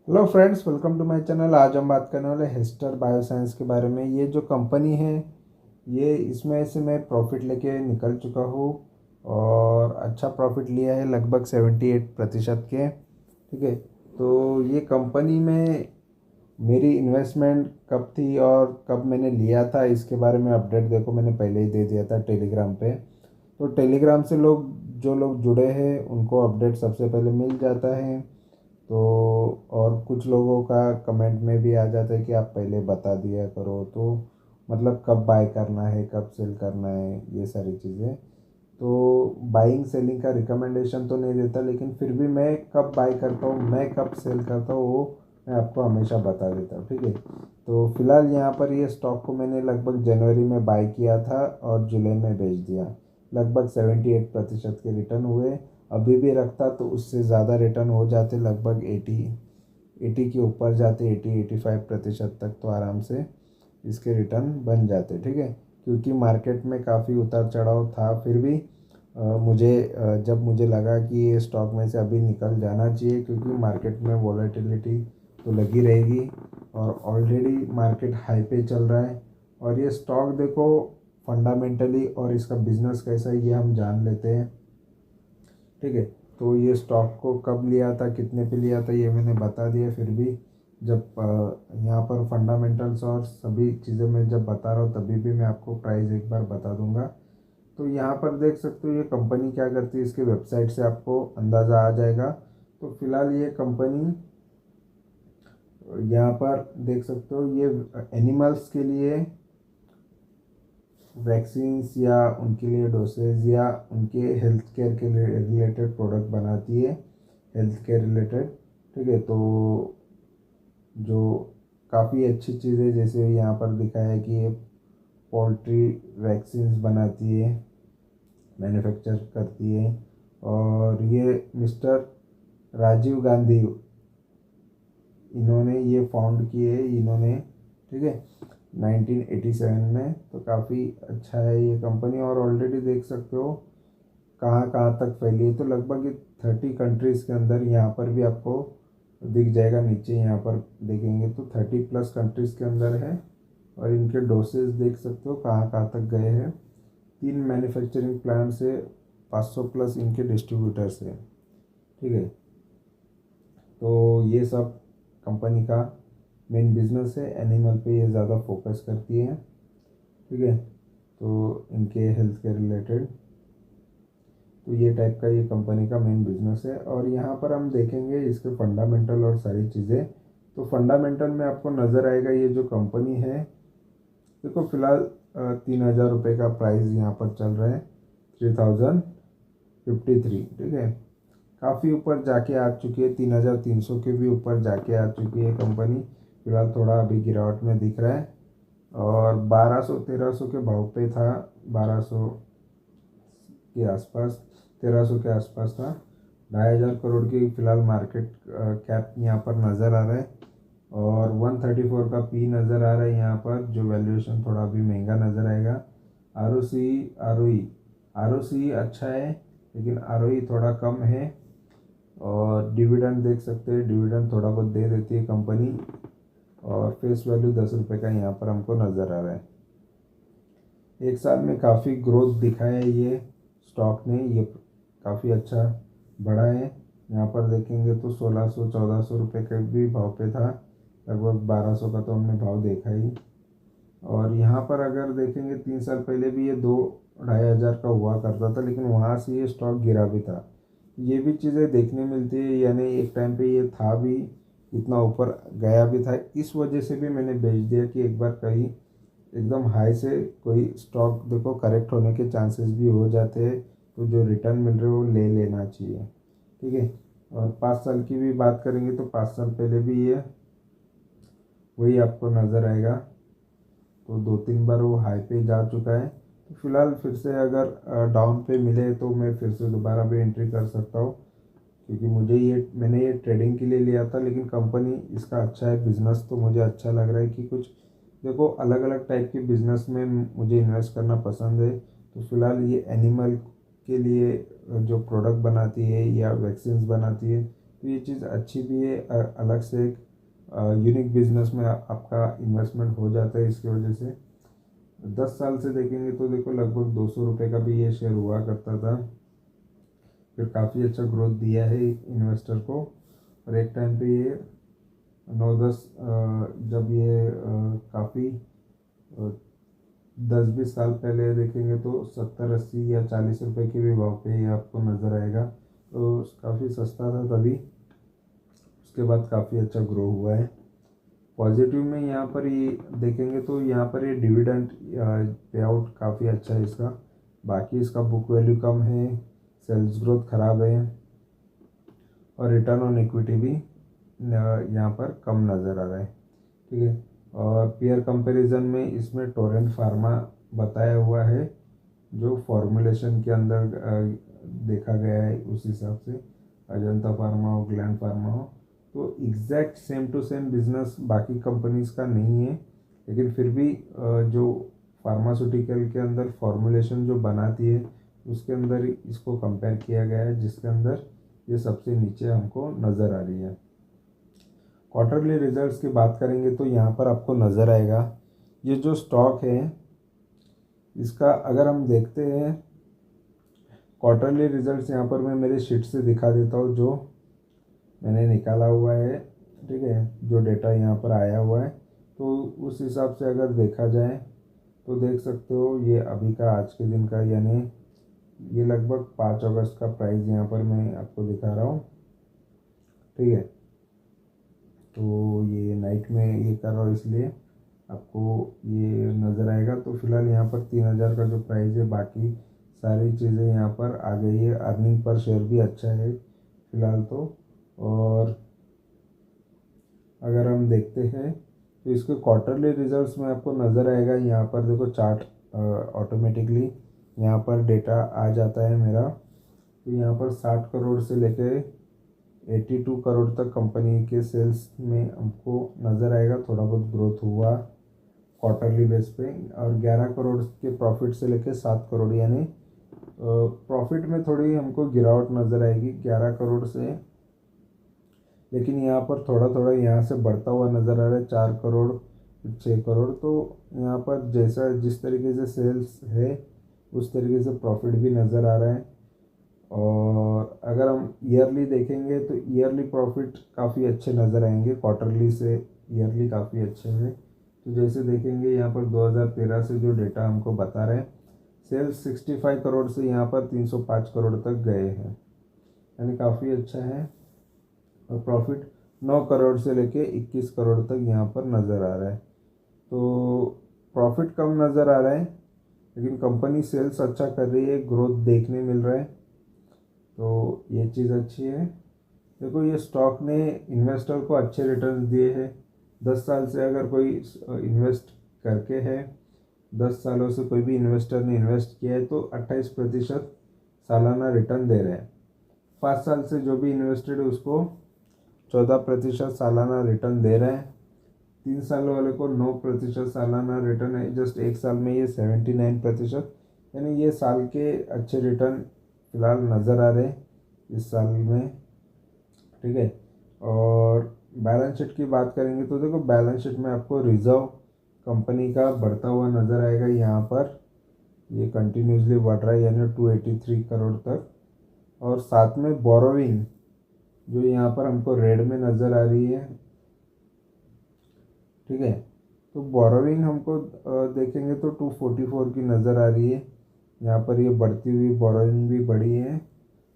Hello friends, welcome to my channel. आज हम बात करने वाले हेस्टर बायोसाइंस के बारे में। ये जो कंपनी है, ये इसमें से मैं प्रॉफिट लेके निकल चुका हूँ और अच्छा प्रॉफिट लिया है, लगभग 78% के। ठीक है, तो ये कंपनी में मेरी इन्वेस्टमेंट कब थी और कब मैंने लिया था, इसके बारे में अपडेट देखो मैंने पहले ही दे दिया था टेलीग्राम पे। तो टेलीग्राम से जो लोग जुड़े हैं उनको अपडेट सबसे पहले मिल जाता है। तो और कुछ लोगों का कमेंट में भी आ जाता है कि आप पहले बता दिया करो, तो मतलब कब बाय करना है कब सेल करना है, ये सारी चीज़ें। तो बाइंग सेलिंग का रिकमेंडेशन तो नहीं देता, लेकिन फिर भी मैं कब बाय करता हूँ मैं कब सेल करता हूँ वो मैं आपको हमेशा बता देता हूँ। ठीक है, तो फिलहाल यहाँ पर ये स्टॉक को मैंने लगभग जनवरी में बाय किया था और जुलाई में बेच दिया। लगभग 78% के रिटर्न हुए। अभी भी रखता तो उससे ज़्यादा रिटर्न हो जाते, लगभग 80 के ऊपर जाते, 80-85% तक तो आराम से इसके रिटर्न बन जाते। ठीक है, क्योंकि मार्केट में काफ़ी उतार चढ़ाव था, फिर भी जब मुझे लगा कि ये स्टॉक में से अभी निकल जाना चाहिए, क्योंकि मार्केट में वॉलेटिलिटी तो लगी रहेगी और ऑलरेडी मार्केट हाई पे चल रहा है। और ये स्टॉक देखो, फंडामेंटली और इसका बिजनेस कैसा है ये हम जान लेते हैं। ठीक है, तो ये स्टॉक को कब लिया था, कितने पे लिया था, ये मैंने बता दिया। फिर भी जब यहाँ पर फंडामेंटल्स और सभी चीज़ें मैं जब बता रहा हूँ तभी भी मैं आपको प्राइस एक बार बता दूंगा। तो यहाँ पर देख सकते हो ये कंपनी क्या करती है, इसके वेबसाइट से आपको अंदाज़ा आ जाएगा। तो फिलहाल ये कंपनी यहाँ पर देख सकते हो, ये एनिमल्स के लिए वैक्सीन्स या उनके लिए डोसेज या उनके हेल्थ केयर के रिलेटेड प्रोडक्ट बनाती है, हेल्थ केयर रिलेटेड। ठीक है, तो जो काफ़ी अच्छी चीज़ है, जैसे यहाँ पर दिखा है कि ये पोल्ट्री वैक्सीन्स बनाती है, मैन्युफैक्चर करती है। और ये मिस्टर राजीव गांधी, इन्होंने ये फाउंड किए है इन्होंने। ठीक है, 1987 में। तो काफ़ी अच्छा है ये कंपनी और ऑलरेडी देख सकते हो कहाँ कहाँ तक फैली है। तो लगभग ये 30 कंट्रीज़ के अंदर यहाँ पर भी आपको दिख जाएगा, नीचे यहाँ पर देखेंगे तो 30+ कंट्रीज़ के अंदर है। और इनके डोसेज देख सकते हो कहाँ कहाँ तक गए हैं। 3 मैन्युफैक्चरिंग प्लांट से 500+ इनके डिस्ट्रीब्यूटर्स हैं। ठीक है, तो ये सब कंपनी का मेन बिजनेस है। एनिमल पे ये ज़्यादा फोकस करती है। ठीक है, तो इनके हेल्थ के रिलेटेड, तो ये टाइप का ये कंपनी का मेन बिजनेस है। और यहाँ पर हम देखेंगे इसके फंडामेंटल और सारी चीज़ें। तो फंडामेंटल में आपको नज़र आएगा ये जो कंपनी है, देखो फिलहाल 3,000 रुपये का प्राइस यहाँ पर चल रहा है, 3053। ठीक है, काफ़ी ऊपर जाके आ चुकी है, 3,300 के भी ऊपर जाके आ चुकी है कंपनी। फिलहाल थोड़ा अभी गिरावट में दिख रहा है और 1200-1300 के भाव पे था, 1200 के आसपास, 1300 के आसपास था। 2,500 करोड़ की फिलहाल मार्केट कैप यहाँ पर नज़र आ रहा है और 134 का पी नज़र आ रहा है यहाँ पर, जो वैल्यूएशन थोड़ा अभी महंगा नज़र आएगा। आर ओ सी, आर ओ सी अच्छा है, लेकिन आर ओ ई थोड़ा कम है। और डिविडेंड देख सकते हैं, डिविडेंड थोड़ा बहुत दे देती है कंपनी। और फेस वैल्यू 10 रुपये का यहाँ पर हमको नज़र आ रहा है। एक साल में काफ़ी ग्रोथ दिखाया है ये स्टॉक ने, ये काफ़ी अच्छा बढ़ा है। यहाँ पर देखेंगे तो 1,600-1,400 रुपये के भी भाव पे था, लगभग 1,200 का तो हमने भाव देखा ही। और यहाँ पर अगर देखेंगे 3 साल पहले भी ये 2-2,500 का हुआ करता था, लेकिन वहाँ से ये स्टॉक गिरा भी था। ये भी चीज़ें देखने मिलती है, यानी एक टाइम पे ये था भी, इतना ऊपर गया भी था। इस वजह से भी मैंने बेच दिया कि एक बार कहीं एकदम हाई से कोई स्टॉक देखो करेक्ट होने के चांसेस भी हो जाते हैं, तो जो रिटर्न मिल रहे हो वो ले लेना चाहिए। ठीक है, और 5 साल की भी बात करेंगे तो 5 साल पहले भी ये वही आपको नज़र आएगा। तो 2-3 बार वो हाई पे जा चुका है। तो फिलहाल फिर से अगर डाउन पे मिले तो मैं फिर से दोबारा भी एंट्री कर सकता हूँ, क्योंकि मैंने ये ट्रेडिंग के लिए लिया था। लेकिन कंपनी इसका अच्छा है, बिजनेस तो मुझे अच्छा लग रहा है कि कुछ देखो अलग अलग टाइप के बिजनेस में मुझे इन्वेस्ट करना पसंद है। तो फिलहाल ये एनिमल के लिए जो प्रोडक्ट बनाती है या वैक्सीन्स बनाती है, तो ये चीज़ अच्छी भी है, अलग से एक यूनिक बिजनेस में आपका इन्वेस्टमेंट हो जाता है इसकी वजह से। 10 साल से देखेंगे तो देखो लगभग 200 रुपये का भी ये शेयर हुआ करता था, फिर काफ़ी अच्छा ग्रोथ दिया है इन्वेस्टर को। और एक टाइम पे ये 9-10 जब ये काफ़ी 10-20 साल पहले देखेंगे तो 70-80 या 40 रुपये के भी भाव पे ये आपको नज़र आएगा, तो काफ़ी सस्ता था तभी। उसके बाद काफ़ी अच्छा ग्रो हुआ है। पॉजिटिव में यहाँ पर ये देखेंगे तो यहाँ पर ये डिविडेंड पे आउट काफ़ी अच्छा है इसका। बाकी इसका बुक वैल्यू कम है, सेल्स ग्रोथ ख़राब है, और रिटर्न ऑन इक्विटी भी यहाँ पर कम नज़र आ रहा है। ठीक है, और पीयर कंपैरिजन में इसमें टोरेंट फार्मा बताया हुआ है, जो फॉर्मुलेशन के अंदर देखा गया है उस हिसाब से। अजंता फार्मा हो, ग्लैंड फार्मा हो, तो exact same to same business बाकी कंपनीज का नहीं है, लेकिन फिर भी जो फार्मास्यूटिकल के अंदर फॉर्मुलेशन जो बनाती है उसके अंदर इसको कंपेयर किया गया है, जिसके अंदर ये सबसे नीचे हमको नज़र आ रही है। क्वार्टरली रिजल्ट्स की बात करेंगे तो यहाँ पर आपको नज़र आएगा ये जो स्टॉक है इसका, अगर हम देखते हैं क्वार्टरली रिजल्ट्स, यहाँ पर मैं मेरे शीट से दिखा देता हूँ जो मैंने निकाला हुआ है। ठीक है, जो डेटा यहाँ पर आया हुआ है, तो उस हिसाब से अगर देखा जाए तो देख सकते हो ये अभी का आज के दिन का, यानी ये लगभग 5 अगस्त का प्राइस यहाँ पर मैं आपको दिखा रहा हूँ। ठीक है, तो ये नाइट में ये कर रहा हूँ इसलिए आपको ये नज़र आएगा। तो फिलहाल यहाँ पर 3000 का जो प्राइस है, बाकी सारी चीज़ें यहाँ पर आ गई है। अर्निंग पर शेयर भी अच्छा है फिलहाल तो। और अगर हम देखते हैं तो इसके क्वार्टरली रिजल्ट्स में आपको नज़र आएगा, यहाँ पर देखो चार्ट ऑटोमेटिकली यहाँ पर डेटा आ जाता है मेरा। तो यहाँ पर 60 करोड़ से लेके 82 करोड़ तक कंपनी के सेल्स में हमको नज़र आएगा, थोड़ा बहुत ग्रोथ हुआ क्वार्टरली बेस पे। और 11 करोड़ के प्रॉफिट से लेके 7 करोड़, यानी प्रॉफिट में थोड़ी हमको गिरावट नज़र आएगी 11 करोड़ से, लेकिन यहाँ पर थोड़ा थोड़ा यहाँ से बढ़ता हुआ नज़र आ रहा है 4 करोड़ 6 करोड़। तो यहाँ पर जैसा जिस तरीके से सेल्स है उस तरीके से प्रॉफिट भी नज़र आ रहा है। और अगर हम ईयरली देखेंगे तो ईयरली प्रॉफिट काफ़ी अच्छे नज़र आएंगे, क्वार्टरली से ईयरली काफ़ी अच्छे हैं। तो जैसे देखेंगे यहाँ पर 2013 से जो डेटा हमको बता रहे हैं, सेल्स 65 करोड़ से यहाँ पर 305 करोड़ तक गए हैं, यानी काफ़ी अच्छा है। और प्रॉफिट 9 करोड़ से लेके 21 करोड़ तक यहाँ पर नज़र आ रहा है। तो प्रॉफिट कम नज़र आ रहा है, लेकिन कंपनी सेल्स अच्छा कर रही है, ग्रोथ देखने मिल रहा है, तो ये चीज़ अच्छी है। देखो ये स्टॉक ने इन्वेस्टर को अच्छे रिटर्न दिए हैं। 10 साल से अगर कोई इन्वेस्ट करके है, 10 सालों से कोई भी इन्वेस्टर ने इन्वेस्ट किया है, तो 28% सालाना रिटर्न दे रहे हैं। 5 साल से जो भी इन्वेस्टेड है उसको 14% सालाना रिटर्न दे रहे हैं। 3 साल वाले को 9% सालाना रिटर्न है। जस्ट एक साल में ये 79%, यानी ये साल के अच्छे रिटर्न फिलहाल नज़र आ रहे हैं इस साल में। ठीक है, और बैलेंस शीट की बात करेंगे तो देखो बैलेंस शीट में आपको रिजर्व कंपनी का बढ़ता हुआ नज़र आएगा। यहाँ पर ये कंटिन्यूसली बढ़ रहा है, यानी 283 करोड़ तक। और साथ में बोरोइंग जो यहाँ पर हमको रेड में नज़र आ रही है। ठीक है, तो बोरोइंग हमको देखेंगे तो 244 की नज़र आ रही है। यहाँ पर ये बढ़ती हुई बोरोइंग भी बढ़ी है,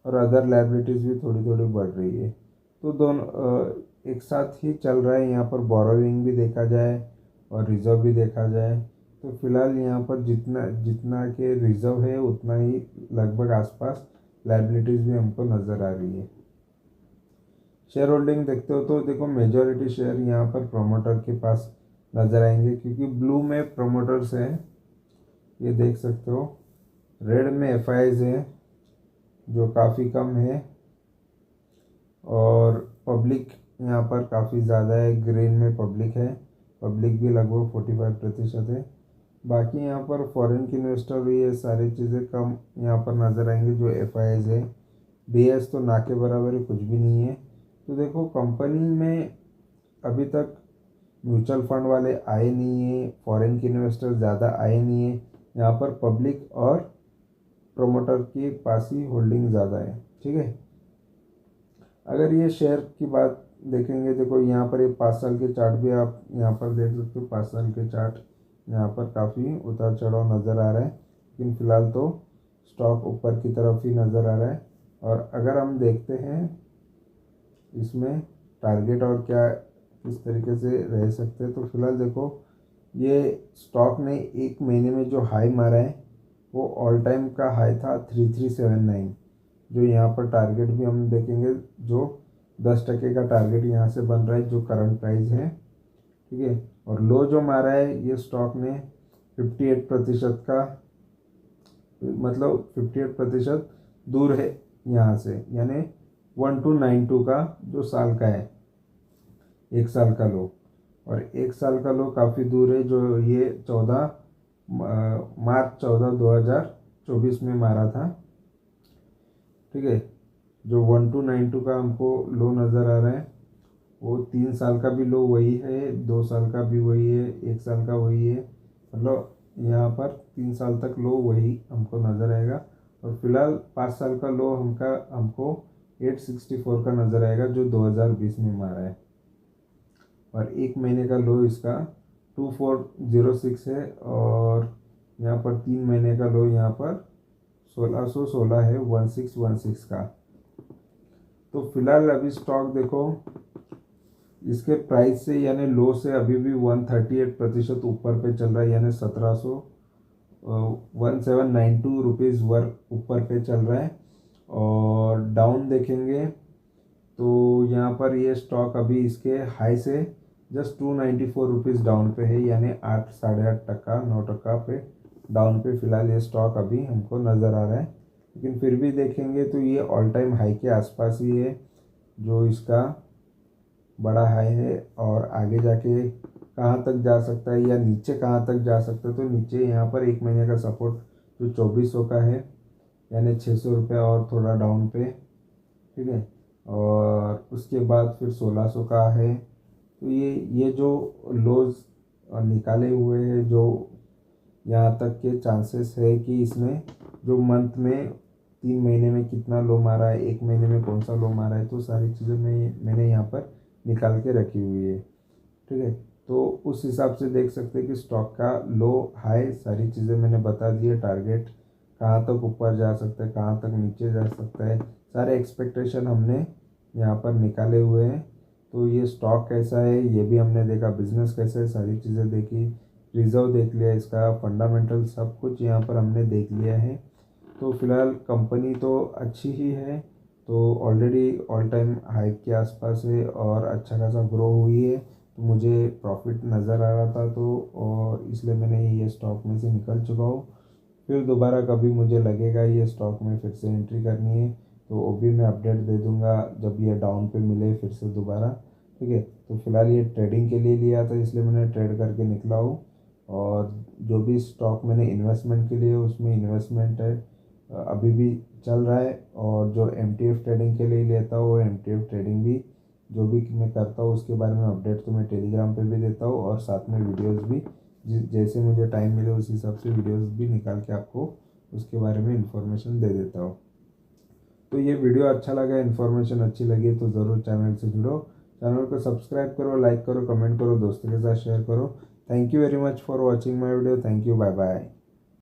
और अदर लाइबिलिटीज़ भी थोड़ी थोड़ी बढ़ रही है। तो दोनों एक साथ ही चल रहा है। यहाँ पर बोरोइंग भी देखा जाए और रिज़र्व भी देखा जाए, तो फिलहाल यहाँ पर जितना जितना के रिज़र्व है उतना ही लगभग आसपास लाइबिलिटीज़ भी हमको नज़र आ रही है। शेयर होल्डिंग देखते हो तो देखो मेजॉरिटी शेयर यहाँ पर प्रोमोटर के पास नज़र आएंगे, क्योंकि ब्लू में प्रोमोटर्स हैं, ये देख सकते हो। रेड में एफआईज है जो काफ़ी कम है, और पब्लिक यहाँ पर काफ़ी ज़्यादा है। ग्रीन में पब्लिक है, पब्लिक भी लगभग 45% है। बाकी यहाँ पर फॉरेन की इन्वेस्टर भी ये सारी चीज़ें कम यहाँ पर नज़र आएंगे जो एफआईज है। बीएस तो ना के बराबर ही कुछ भी नहीं है। तो देखो कंपनी में अभी तक म्यूचुअल फंड वाले आए नहीं हैं, फॉरेन के इन्वेस्टर ज़्यादा आए नहीं हैं। यहाँ पर पब्लिक और प्रोमोटर के पास ही होल्डिंग ज़्यादा है। ठीक है, अगर ये शेयर की बात देखेंगे, देखो यहाँ पर ये 5 साल के चार्ट भी आप यहाँ पर देख सकते हो। 5 साल के चार्ट यहाँ पर काफ़ी उतार चढ़ाव नज़र आ रहा है, लेकिन फ़िलहाल तो स्टॉक ऊपर की तरफ ही नज़र आ रहा है। और अगर हम देखते हैं इसमें टारगेट और क्या किस तरीके से रह सकते हैं, तो फिलहाल देखो ये स्टॉक ने एक महीने में जो हाई मारा है वो ऑल टाइम का हाई था 3379। जो यहाँ पर टारगेट भी हम देखेंगे, जो 10% का टारगेट यहाँ से बन रहा है जो करंट प्राइस है। ठीक है, और लो जो मारा है ये स्टॉक ने 58% का, मतलब 58% दूर है यहाँ से, यानी 1292 का जो साल का है, 1 साल का लो। और 1 साल का लो काफ़ी दूर है, जो ये मार्च 14 2024 में मारा था। ठीक है, जो 1292 का हमको लो नज़र आ रहा है वो 3 साल का भी लो वही है, 2 साल का भी वही है, 1 साल का वही है। मतलब यहाँ पर 3 साल तक लो वही हमको नज़र आएगा। और फिलहाल 5 साल का लो हमको 864 का नज़र आएगा जो 2020 में मारा है। और एक महीने का लो इसका 2406 है। और यहाँ पर 3 महीने का लो यहाँ पर 1616 है, 1616 का। तो फिलहाल अभी स्टॉक देखो इसके प्राइस से यानी लो से अभी भी 138% ऊपर पे चल रहा है, यानी 1792 रुपीज़ वर्क ऊपर पे चल रहा है। और डाउन देखेंगे तो यहाँ पर ये स्टॉक अभी इसके हाई से जस्ट 294 रुपीज़ डाउन पे है, यानी 8.5% 9% पे डाउन पे फिलहाल ये स्टॉक अभी हमको नज़र आ रहा है। लेकिन फिर भी देखेंगे तो ये ऑल टाइम हाई के आसपास ही है जो इसका बड़ा हाई है। और आगे जाके कहाँ तक जा सकता है या नीचे कहाँ तक जा सकता है, तो नीचे यहाँ पर एक महीने का सपोर्ट जो 2400 का है, यानी 600 रुपये और थोड़ा डाउन पे। ठीक है, और उसके बाद फिर 1600 का है। तो ये जो लोज निकाले हुए हैं, जो यहाँ तक के चांसेस है कि इसने जो मंथ में 3 महीने में कितना लो मारा है, एक महीने में कौन सा लो मारा है, तो सारी चीज़ें मैंने यहाँ पर निकाल के रखी हुई है। ठीक है, तो उस हिसाब से देख सकते हैं कि स्टॉक का लो हाई सारी चीज़ें मैंने बता दी है। टारगेट कहाँ तक ऊपर जा सकता है, कहाँ तक नीचे जा सकता है, सारे एक्सपेक्टेशन हमने यहाँ पर निकाले हुए हैं। तो ये स्टॉक कैसा है ये भी हमने देखा, बिजनेस कैसा है सारी चीज़ें देखी, रिजर्व देख लिया, इसका फंडामेंटल सब कुछ यहाँ पर हमने देख लिया है। तो फिलहाल कंपनी तो अच्छी ही है, तो ऑलरेडी ऑल टाइम हाई के आसपास है और अच्छा खासा ग्रो हुई है। तो मुझे प्रॉफिट नज़र आ रहा था, तो और इसलिए मैंने ये स्टॉक में से निकल चुका हूँ। फिर दोबारा कभी मुझे लगेगा ये स्टॉक में फिर से एंट्री करनी है तो वो भी मैं अपडेट दे दूँगा जब ये डाउन पे मिले फिर से दोबारा। ठीक है, तो फिलहाल ये ट्रेडिंग के लिए लिया था इसलिए मैंने ट्रेड करके निकला हूँ। और जो भी स्टॉक मैंने इन्वेस्टमेंट के लिए उसमें इन्वेस्टमेंट है अभी भी चल रहा है। और जो MTF ट्रेडिंग के लिए लेता हूँ वो MTF ट्रेडिंग भी जो भी मैं करता हूँ उसके बारे में अपडेट तो मैं टेलीग्राम पे भी देता हूँ और साथ में वीडियोस भी जैसे मुझे टाइम मिले उस हिसाब से वीडियोस भी निकाल के आपको उसके बारे में इंफॉर्मेशन दे देता हूँ। तो ये वीडियो अच्छा लगा, इन्फॉर्मेशन अच्छी लगी तो ज़रूर चैनल से जुड़ो, चैनल को सब्सक्राइब करो, लाइक करो, कमेंट करो, दोस्तों के साथ शेयर करो। Thank you very much for watching my video. Thank you, bye bye.